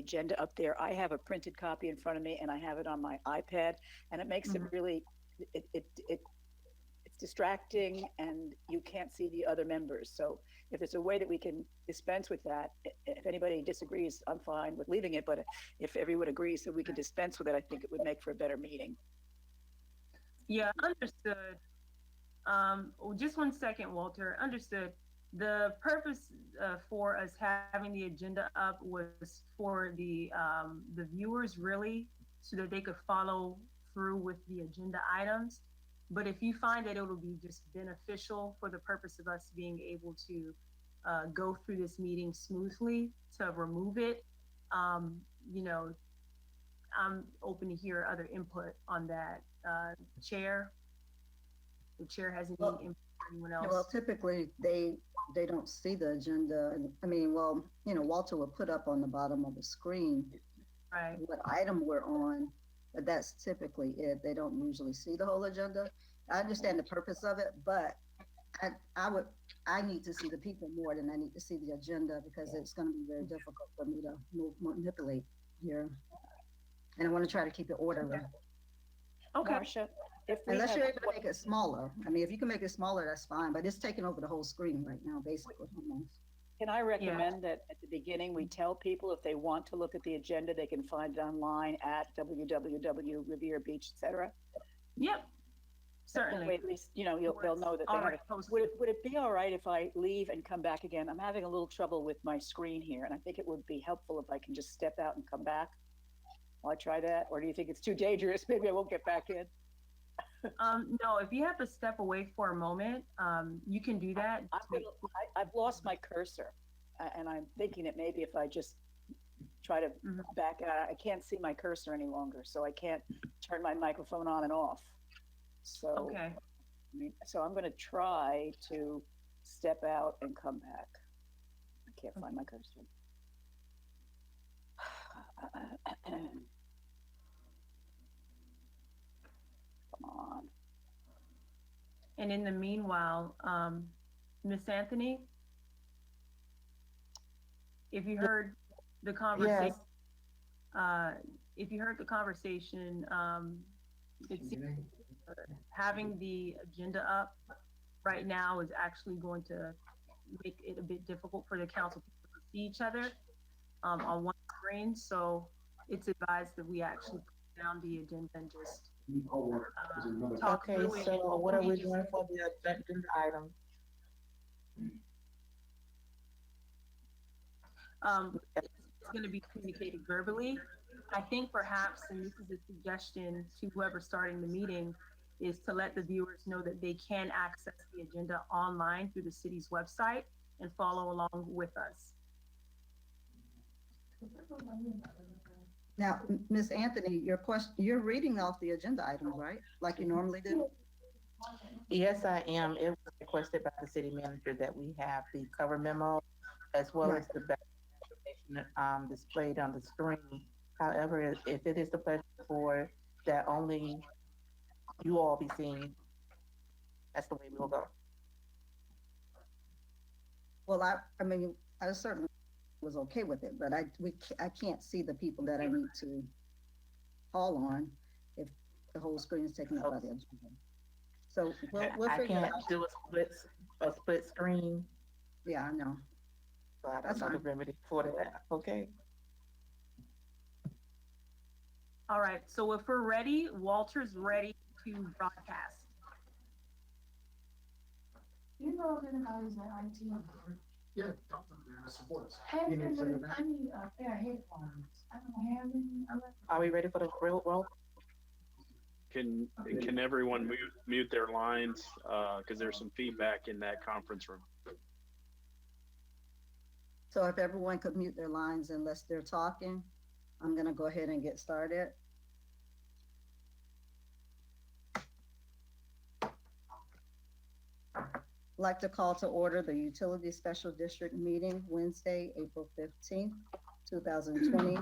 agenda up there. I have a printed copy in front of me and I have it on my iPad, and it makes it really, it's distracting and you can't see the other members. So if there's a way that we can dispense with that, if anybody disagrees, I'm fine with leaving it, but if everyone agrees that we can dispense with it, I think it would make for a better meeting. Yeah, understood. Just 1 second, Walter. Understood. The purpose for us having the agenda up was for the viewers, really, so that they could follow through with the agenda items. But if you find that it will be just beneficial for the purpose of us being able to go through this meeting smoothly, to remove it, you know, I'm open to hear other input on that. Chair, the chair has any input, anyone else? Well, typically they don't see the agenda. I mean, well, you know, Walter will put up on the bottom of the screen Right. what item we're on, but that's typically it. They don't usually see the whole agenda. I understand the purpose of it, but I need to see the people more than I need to see the agenda, because it's going to be very difficult for me to manipulate here. And I want to try to keep it orderly. Okay. Marcia, if we Unless have, you're able to make it smaller. I mean, if you can make it smaller, that's fine, but it's taking over the whole screen right now, basically. almost. can I recommend that at the beginning, we tell people if they want to look at the agenda, they can find it online at www, Riviera Beach, et cetera? Yep. That way, Certainly. at least, you know, they'll know that they have Already it. posted. Would it be all right if I leave and come back again? I'm having a little trouble with my screen here, and I think it would be helpful if I can just step out and come back. Will I try that? Or do you think it's too dangerous? Maybe I won't get back in. No, if you have to step away for a moment, you can do that. I've lost my cursor, and I'm thinking that maybe if I just try to back out, I can't see my cursor any longer, so I can't turn my microphone on and off. So, Okay. I mean, so I'm going to try to step out and come back. I can't find my cursor. Come on. And in the meanwhile, Miss Anthony, if you heard the conversation, if you heard the conversation, it's having the agenda up right now is actually going to make it a bit difficult for the council people to see each other on one screen. So it's advised that we actually put down the agenda and just talk Okay, through it. so what are we doing for the agenda item? It's going to be communicated verbally. I think perhaps, and this is a suggestion to whoever's starting the meeting, is to let the viewers know that they can access the agenda online through the city's website and follow along with us. Now, Ms. Anthony, you're reading off the agenda items, right? Like you normally do? Yes, I am. It was requested by the city manager that we have the cover memo as well as the back information displayed on the screen. However, if it is the pleasure for that only you all be seen, that's the way we will go. Well, I mean, I certainly was okay with it, but I can't see the people that I need to call on if the whole screen is taken up by the agenda. So we'll I figure it can't out. do a split screen, Yeah, I know. so I That's don't know the fine. remedy for that. Okay. All right, so if we're ready, Walter's ready to broadcast. You know that I was at IT. Yeah, I support us. Hey, You need to send it back? I need a pair of headphones. I don't have any. Are we ready for the real roll? Can everyone mute their lines? Because there's some feedback in that conference room. So if everyone could mute their lines unless they're talking, I'm gonna go ahead and get started. Like to call to order the Utility Special District meeting Wednesday, April 15th, 2020,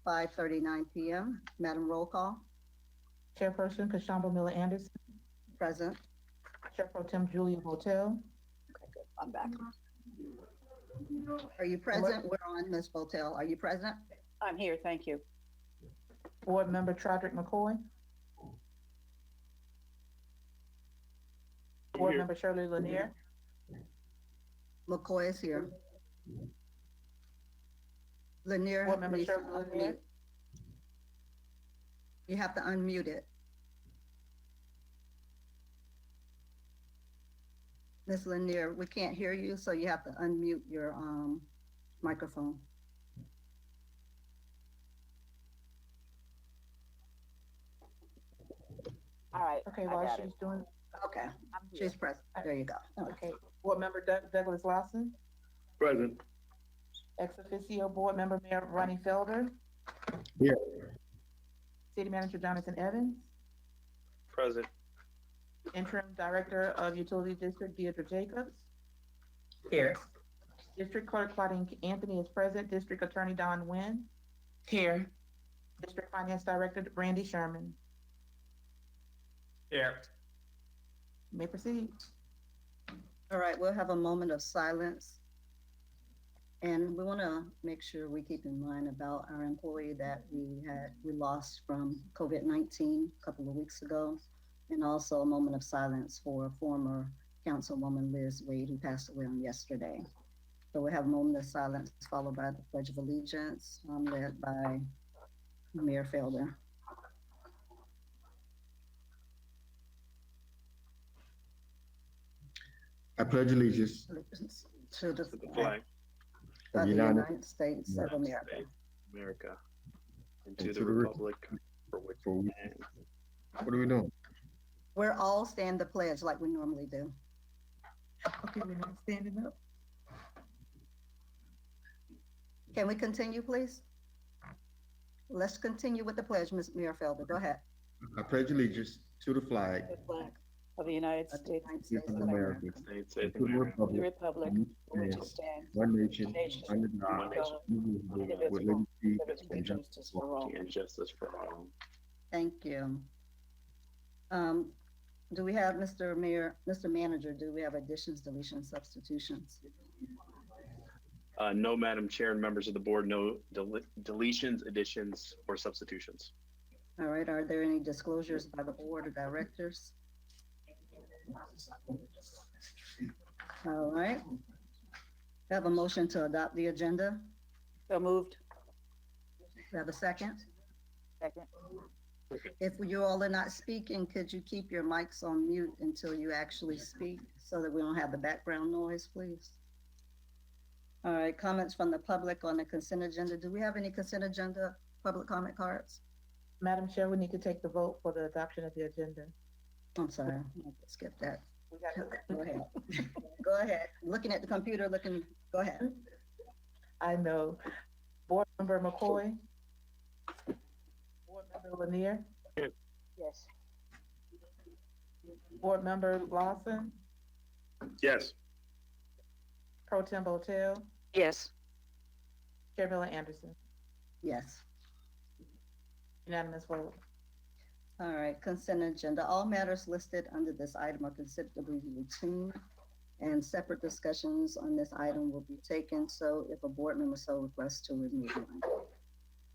5:39 p.m. Madam, roll call. Chairperson Kashamba Miller Anderson, Present. Chair Pro Tem Julia Votel, Okay, good. I'm back. Are you present? We're on, Ms. Botel. Are you present? I'm here, thank you. Board Member Troderick McCoy, Board Here. Member Shirley Lanier, McCoy is here. Lanier. Board Member needs to Shirley Lanier. unmute. You have to unmute it. Ms. Lanier, we can't hear you, so you have to unmute your microphone. All right. Okay, I while got she's it. doing, Okay, I'm here. she's present. There you go. okay, Board Member Douglas Lawson, Present. ex officio Board Member Mayor Ronnie Felder. Here. City Manager Jonathan Evans, Present. Interim Director of Utility District Deirdre Jacobs. Here. District Clerk Claudine Anthony is present. District Attorney Don Nguyen. Here. District Finance Director Randy Sherman. Here. You may proceed. All right, we'll have a moment of silence. And we want to make sure we keep in mind about our employee that we lost from COVID-19 a couple of weeks ago. And also a moment of silence for former Councilwoman Liz Wade, who passed away on yesterday. So we'll have a moment of silence followed by the Pledge of Allegiance, led by Mayor Felder. I pledge allegiance To the To the flag of the United United States of United America. States of America and And to to the the republic for which for it which- stands. What are we doing? We're all stand the pledge like we normally do. Okay, we're not standing up. Can we continue, please? Let's continue with the pledge, Ms. Mayor Felder. Go ahead. I pledge allegiance to the flag The flag of the United Of the States, United of States of America, America. States and of to the America, the republic republic for which it stands, one nation, nation, under God, under God, indivisible, with indivisible, liberty liberty and and justice. justice for all. and justice for all. Thank you. Do we have, Mr. Manager, do we have additions, deletions, substitutions? No, Madam Chair and members of the board, no deletions, additions, or substitutions. All right, are there any disclosures by the board of directors? All right. Have a motion to adopt the agenda. So moved. Have a second? Second. If you all are not speaking, could you keep your mics on mute until you actually speak so that we don't have the background noise, please? All right, comments from the public on the consent agenda. Do we have any consent agenda public comment cards? Madam Chair, we need to take the vote for the adoption of the agenda. I'm sorry, I skipped that. We got to- Go ahead. Go ahead. Looking at the computer, go ahead. I know. Board Member McCoy. Board Member Lanier. Yes. Board Member Lawson. Yes. Pro Tem Botel. Yes. Chair Miller Anderson. Yes. Unanimous vote. All right, consent agenda. All matters listed under this item are considered to be routine, and separate discussions on this item will be taken, so if a board member so requests to remove one.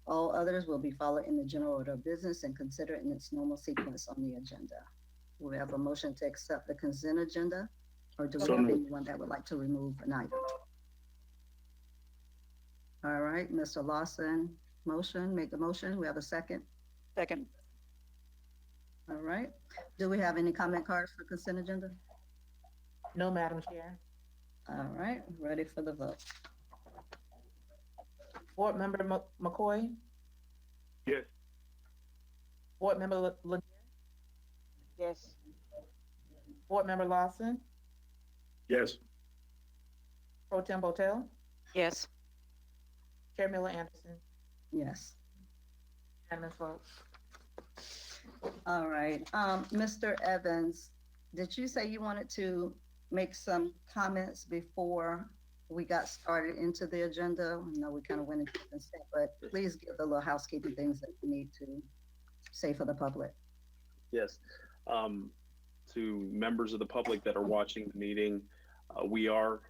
All others will be followed in the general order of business and considered in its normal sequence on the agenda. We have a motion to accept the consent agenda, or do we So have moved. anyone that would like to remove an item? All right, Mr. Lawson, make the motion. We have a second. Second. All right. Do we have any comment cards for consent agenda? No, Madam Chair. All right, ready for the vote. Board Member McCoy. Yes. Board Member Lanier. Yes. Board Member Lawson. Yes. Pro Tem Botel. Yes. Chair Miller Anderson. Yes. Unanimous vote. All right. Mr. Evans, did you say you wanted to make some comments before we got started into the agenda? I know we kind of went into consent, but please give the little housekeeping things that you need to say for the public. Yes. To members of the public that are watching the meeting, we are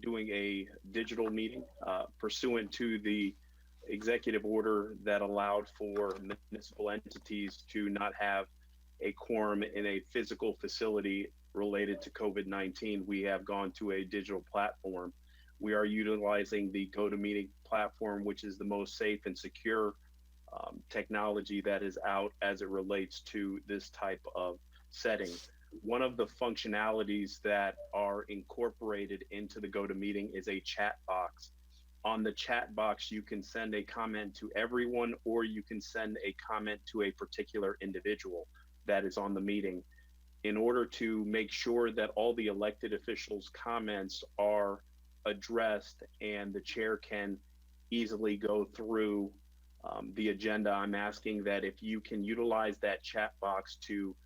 doing a digital meeting pursuant to the executive order that allowed for municipal entities to not have a quorum in a physical facility related to COVID-19. We have gone to a digital platform. We are utilizing the GoToMeeting platform, which is the most safe and secure technology that is out as it relates to this type of setting. One of the functionalities that are incorporated into the GoToMeeting is a chat box. On the chat box, you can send a comment to everyone, or you can send a comment to a particular individual that is on the meeting. In order to make sure that all the elected officials' comments are addressed and the chair can easily go through the agenda, I'm asking that if you can utilize that chat box to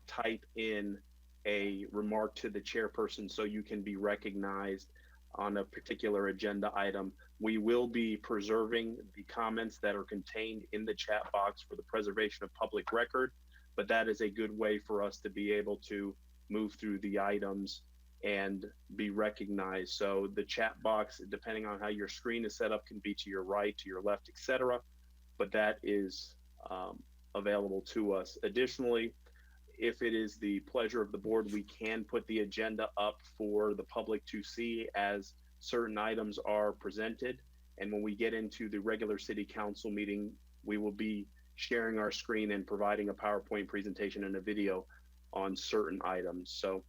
type in a remark to the chairperson so you can be recognized on a particular agenda item. We will be preserving the comments that are contained in the chat box for the preservation of public record, but that is a good way for us to be able to move through the items and be recognized. So the chat box, depending on how your screen is set up, can be to your right, to your left, etc. But that is available to us. Additionally, if it is the pleasure of the board, we can put the agenda up for the public to see as certain items are presented. And when we get into the regular city council meeting, we will be sharing our screen and providing a PowerPoint presentation and a video on certain items. So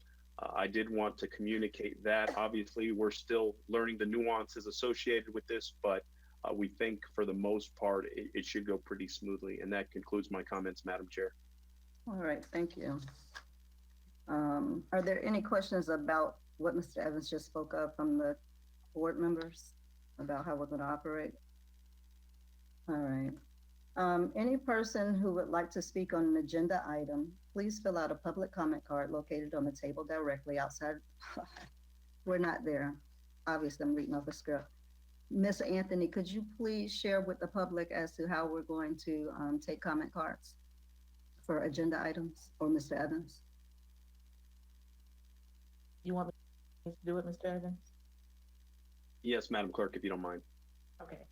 I did want to communicate that. Obviously, we're still learning the nuances associated with this, but we think for the most part, it should go pretty smoothly. And that concludes my comments, Madam Chair. All right, thank you. Are there any questions about what Mr. Evans just spoke of from the board members about how we're going to operate? All right. Any person who would like to speak on an agenda item, please fill out a public comment card located on the table directly outside. We're not there. Obviously, I'm reading off a script. Ms. Anthony, could you please share with the public as to how we're going to take comment cards for agenda items, or Mr. Evans? You want me to do it, Mr. Evans? Yes, Madam Clerk, if you don't mind. Okay.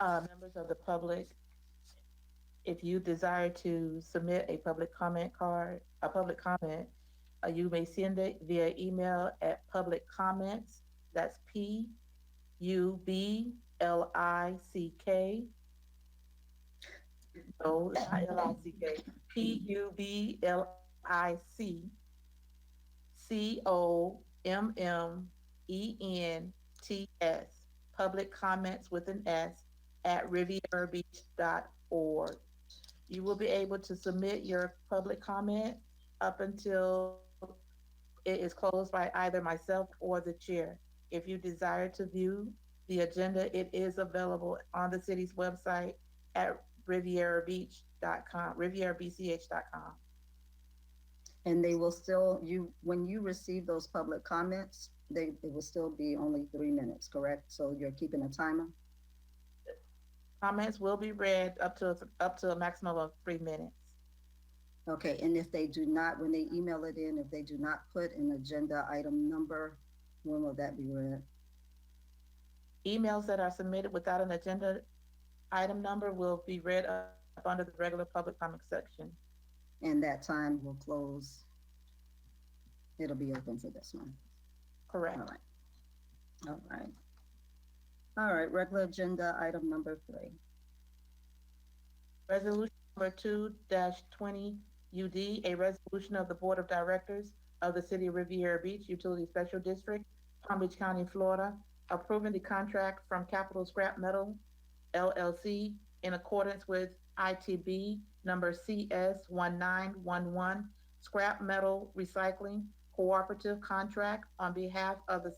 Members of the public, if you desire to submit a public comment card, a public comment, you may send it via email at public comments. That's PUBLICK. No, it's not L-I-C-K. PUBLICCOMMENTS. Public comments with an S at rivierbeach.org. You will be able to submit your public comment up until it is closed by either myself or the chair. If you desire to view the agenda, it is available on the city's website at rivierbeach.com, rivierbch.com. And they will still, when you receive those public comments, it will still be only 3 minutes, correct? So you're keeping a timer? Comments will be read up to a maximum of 3 minutes. Okay, and if they do not, when they email it in, if they do not put an agenda item number, when will that be read? Emails that are submitted without an agenda item number will be read up under the regular public comment section. And that time will close. It'll be open for this one. Correct. All right. All right. All right, regular agenda item number 3. Resolution number 2-20 UD, a resolution of the Board of Directors of the City of Riviera Beach Utility Special District, Palm Beach County, Florida, approving the contract from Capital Scrap Metal LLC in accordance with ITB number CS1911 Scrap Metal Recycling Cooperative Contract on behalf of the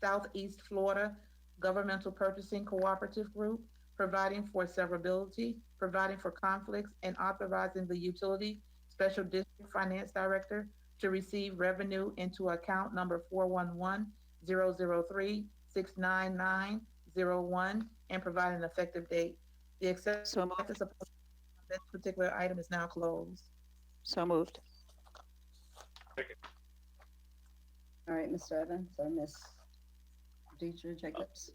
Southeast Florida Governmental Purchasing Cooperative Group, providing for severability, providing for conflicts, and authorizing the Utility Special District Finance Director to receive revenue into account number 411-003-69901 and provide an effective date. The acceptance So of moved. this particular item is now closed. So moved. All right, Mr. Evans or Ms. Deidre Jacobs.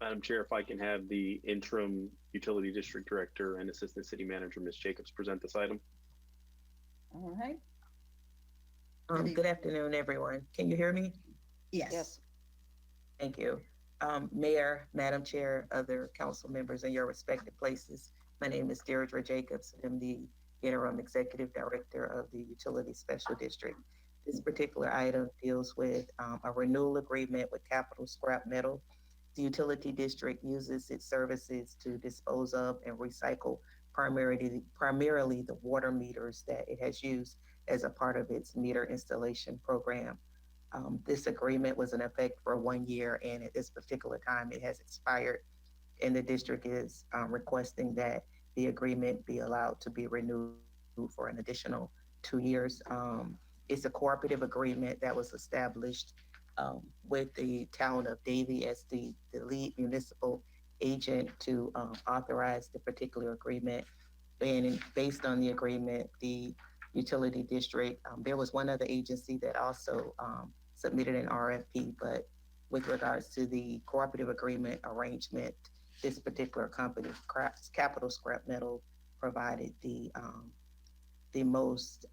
Madam Chair, if I can have the interim utility district director and assistant city manager, Ms. Jacobs, present this item. All right, Good afternoon, everyone. Can you hear me? yes. Yes. Thank you. Mayor, Madam Chair, other council members in your respective places. My name is Deirdre Jacobs. I'm the interim executive director of the Utility Special District. This particular item deals with a renewal agreement with Capital Scrap Metal. The utility district uses its services to dispose of and recycle primarily the water meters that it has used as a part of its meter installation program. This agreement was in effect for 1 year, and at this particular time, it has expired. And the district is requesting that the agreement be allowed to be renewed for an additional 2 years. It's a cooperative agreement that was established with the town of Davie as the lead municipal agent to authorize the particular agreement. And based on the agreement, the utility district, there was one other agency that also submitted an RFP, but with regards to the cooperative agreement arrangement, this particular company, Capital Scrap Metal, provided the most,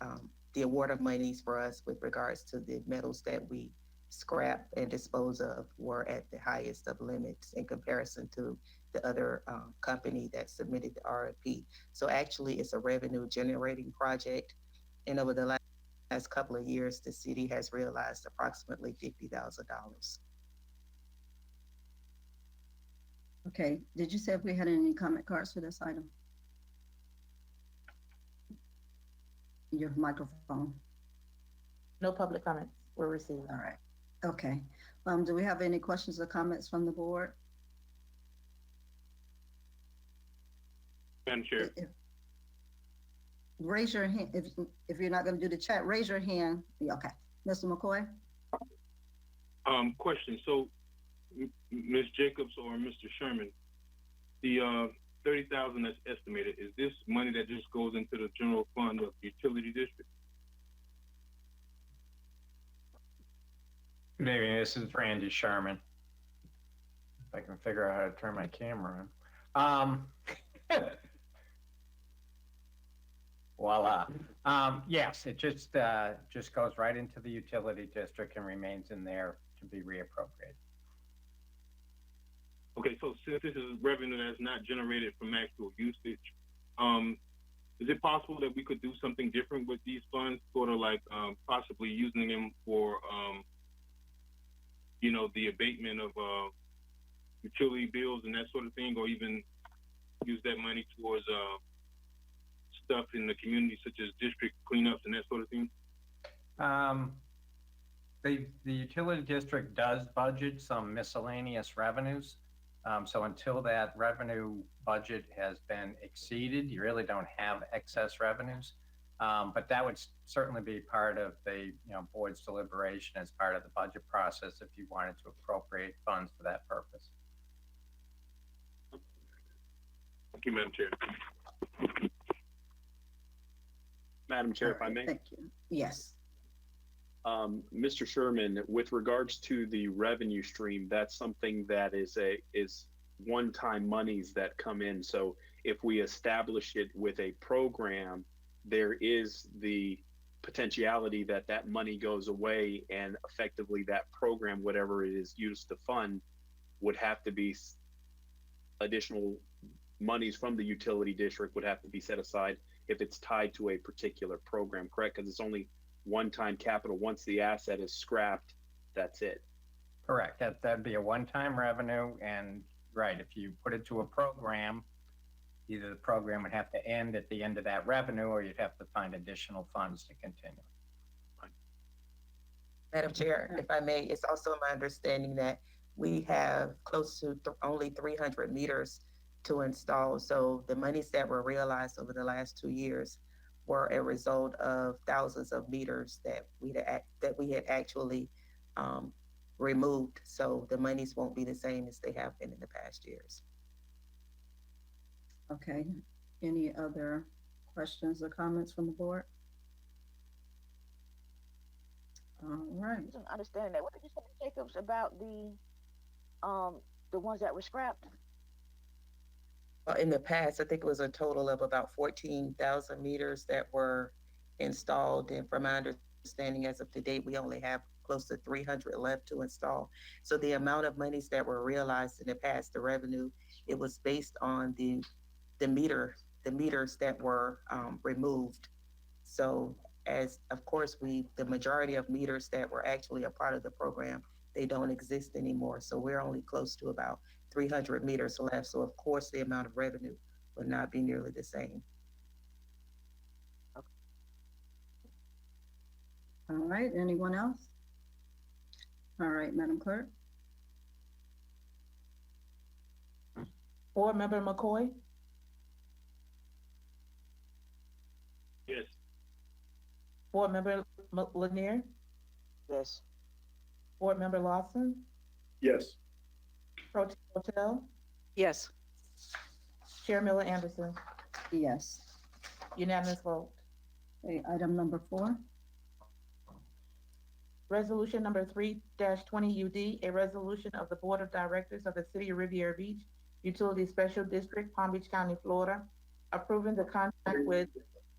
the award of monies for us with regards to the metals that we scrap and dispose of were at the highest of limits in comparison to the other company that submitted the RFP. So actually, it's a revenue generating project. And over the last couple of years, the city has realized approximately $50,000. Okay, did you say if we had any comment cards for this item? Your microphone. No public comments were received. All right, okay. Do we have any questions or comments from the board? Madam Chair. Raise your hand, if you're not gonna do the chat, raise your hand. Yeah, okay. Mr. McCoy? Question. So, Ms. Jacobs or Mr. Sherman, the 30,000 that's estimated, is this money that just goes into the general fund of the utility district? Good evening, this is Randy Sherman. If I can figure out how to turn my camera on. Voila. Yes, it just goes right into the utility district and remains in there to be reappropriated. Okay, so since this is revenue that's not generated from actual usage, is it possible that we could do something different with these funds, sort of like possibly using them for, the abatement of utility bills and that sort of thing, or even use that money towards stuff in the community, such as district cleanups and that sort of thing? The utility district does budget some miscellaneous revenues. So until that revenue budget has been exceeded, you really don't have excess revenues. But that would certainly be part of the board's deliberation as part of the budget process if you wanted to appropriate funds for that purpose. Thank you, Madam Chair. Madam Chair, if I may. Thank you. Yes. Mr. Sherman, with regards to the revenue stream, that's something that is one-time monies that come in. So if we establish it with a program, there is the potentiality that that money goes away, and effectively that program, whatever it is used to fund, would have to be additional monies from the utility district would have to be set aside if it's tied to a particular program, correct? Because it's only one-time capital. Once the asset is scrapped, that's it. Correct. That'd be a one-time revenue. And right, if you put it to a program, either the program would have to end at the end of that revenue, or you'd have to find additional funds to continue. Madam Chair, if I may, it's also my understanding that we have close to only 300 meters to install. So the monies that were realized over the last 2 years were a result of thousands of meters that we had actually removed. So the monies won't be the same as they have been in the past years. Okay. Any other questions or comments from the board? All right. Understanding that. What did you say, Jacobs, about the the ones that were scrapped? In the past, I think it was a total of about 14,000 meters that were installed. And from my understanding, as of today, we only have close to 300 left to install. So the amount of monies that were realized in the past, the revenue, it was based on the meters that were removed. So as of course, the majority of meters that were actually a part of the program, they don't exist anymore. So we're only close to about 300 meters left. So of course, the amount of revenue will not be nearly the same. All right, anyone else? All right, Madam Clerk? Board Member McCoy, Yes. Board Member Lanier, Yes. Board Member Lawson, Yes. Pro Tem Hotel, Yes. Chair Miller Anderson, Yes. unanimous vote. Okay, item number 4. Resolution number 3-20 UD, a resolution of the Board of Directors of the City of Riviera Beach Utility Special District, Palm Beach County, Florida, approving the contract with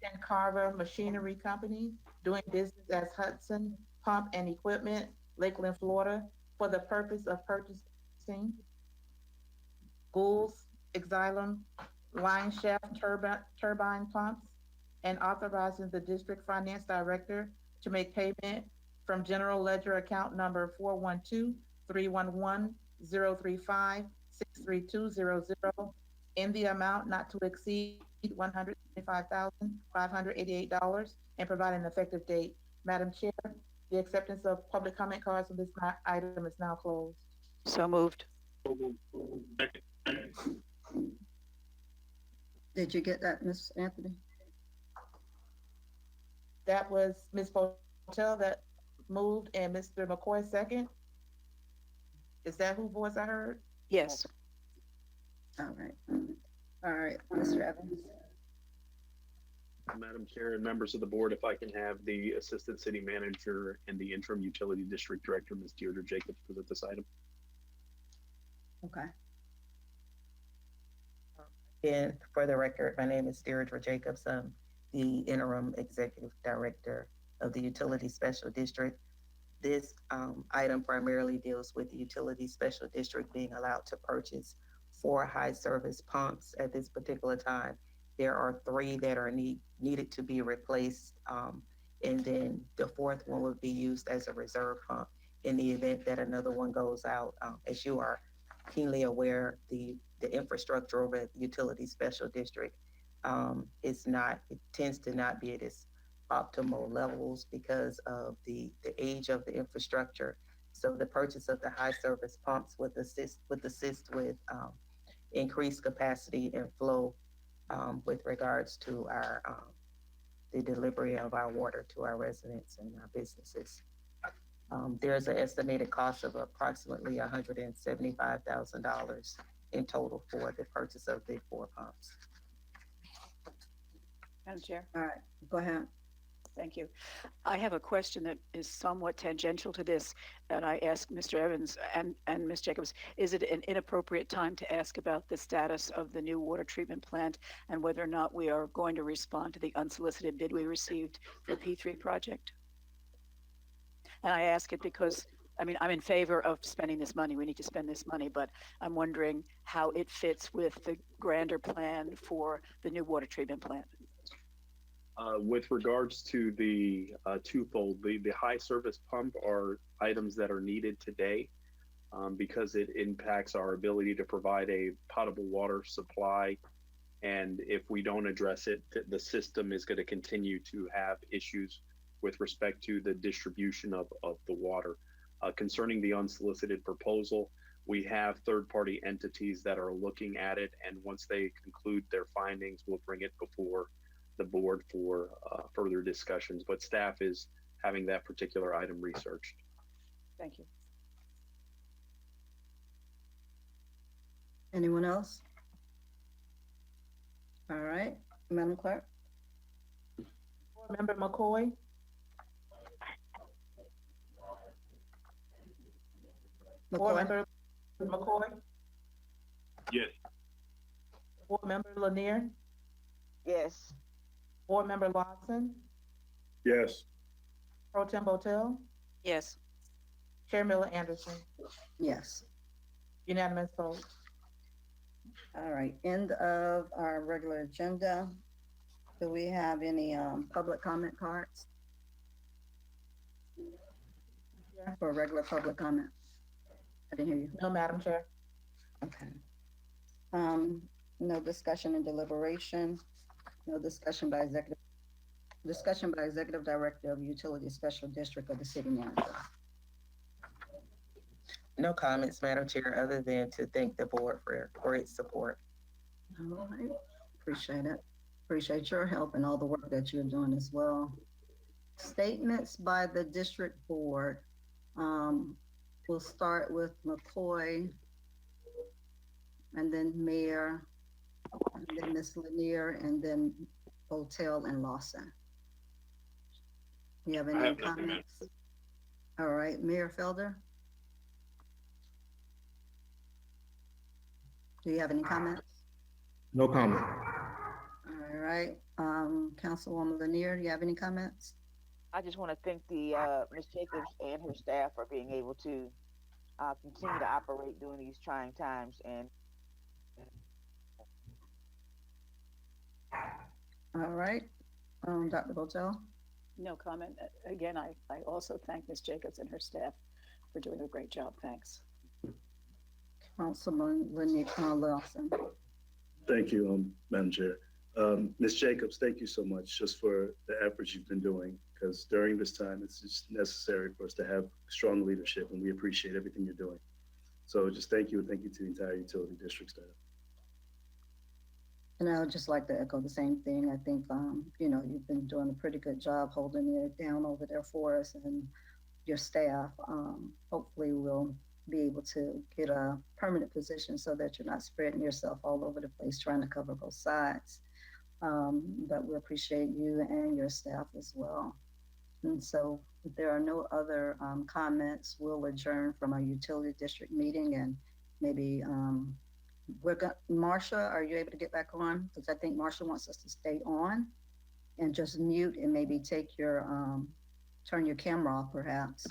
Ken Carver Machinery Company, doing business as Hudson Pump and Equipment, Lakeland, Florida, for the purpose of purchasing Goulds Exylum line shaft turbine pumps, and authorizing the district finance director to make payment from general ledger account number 412-311-035-63200 in the amount not to exceed $125,588 and provide an effective date. Madam Chair, the acceptance of public comment cards on this item is now closed. So moved. Did you get that, Ms. Anthony? That was Ms. Hotel that moved and Mr. McCoy second. Is that who voice I heard? Yes. All right. All right, Mr. Evans? Madam Chair and members of the board, if I can have the Assistant City Manager and the Interim Utility District Director, Ms. Deirdre Jacobs, present this item. Okay. And for the record, my name is Deirdre Jacobs. I'm the Interim Executive Director of the Utility Special District. This item primarily deals with the Utility Special District being allowed to purchase 4 high service pumps at this particular time. There are 3 that are needed to be replaced, and then the 4th one would be used as a reserve pump in the event that another one goes out. As you are keenly aware, the infrastructure over at the Utility Special District it tends to not be at its optimal levels because of the age of the infrastructure. So the purchase of the high service pumps would assist with increased capacity and flow with regards to our the delivery of our water to our residents and our businesses. There's an estimated cost of approximately $175,000 in total for the purchase of the 4 pumps. Madam Chair. All right, go ahead. Thank you. I have a question that is somewhat tangential to this, and I asked Mr. Evans and Ms. Jacobs, is it an inappropriate time to ask about the status of the new water treatment plant and whether or not we are going to respond to the unsolicited bid we received for the P3 project? And I ask it because, I mean, I'm in favor of spending this money. We need to spend this money, but I'm wondering how it fits with the grander plan for the new water treatment plant. With regards to the twofold, the high service pump are items that are needed today because it impacts our ability to provide a potable water supply. And if we don't address it, the system is going to continue to have issues with respect to the distribution of the water. Concerning the unsolicited proposal, we have third-party entities that are looking at it, and once they conclude their findings, we'll bring it before the board for further discussions, but staff is having that particular item researched. Thank you. Anyone else? All right, Madam Clerk? Board Member McCoy, Board McCoy? Member McCoy, Yes. Board Member Lanier, Yes. Board Member Lawson, Yes. Pro Tem Botel, Yes. Chair Miller Anderson, Yes. unanimous vote. All right, end of our regular agenda. Do we have any, public comment cards? For regular public comment? I didn't hear you. No, Madam Chair. Okay. No discussion and deliberation, no discussion by executive director of utility special district of the city manager. No comments, Madam Chair, other than to thank the board for its support. All right, appreciate it. Appreciate your help and all the work that you're doing as well. Statements by the district board. We'll start with McCoy, and then Mayor, and then Ms. Lanier, and then Hotel and Lawson. You have I any have nothing, ma'am. comments? All right, Mayor Felder? Do you have any comments? No comment. All right, Councilwoman Lanier, do you have any comments? I just want to thank the Ms. Jacobs and her staff for being able to continue to operate during these trying times. And All right, Dr. Botel? No comment. Again, I also thank Ms. Jacobs and her staff for doing a great job. Thanks. Councilman Lanier, Lawson? Thank you, Madam Chair. Ms. Jacobs, thank you so much just for the efforts you've been doing, because during this time, it's just necessary for us to have strong leadership, and we appreciate everything you're doing. So just thank you, and thank you to the entire utility district staff. And I would just like to echo the same thing. I think, you know, you've been doing a pretty good job holding it down over there for us and your staff. Hopefully we'll be able to get a permanent position so that you're not spreading yourself all over the place trying to cover both sides. But we appreciate you and your staff as well. And so if there are no other comments, we'll adjourn from our utility district meeting, and maybe Marsha, are you able to get back on? Because I think Marsha wants us to stay on and just mute and maybe take your, turn your camera off perhaps.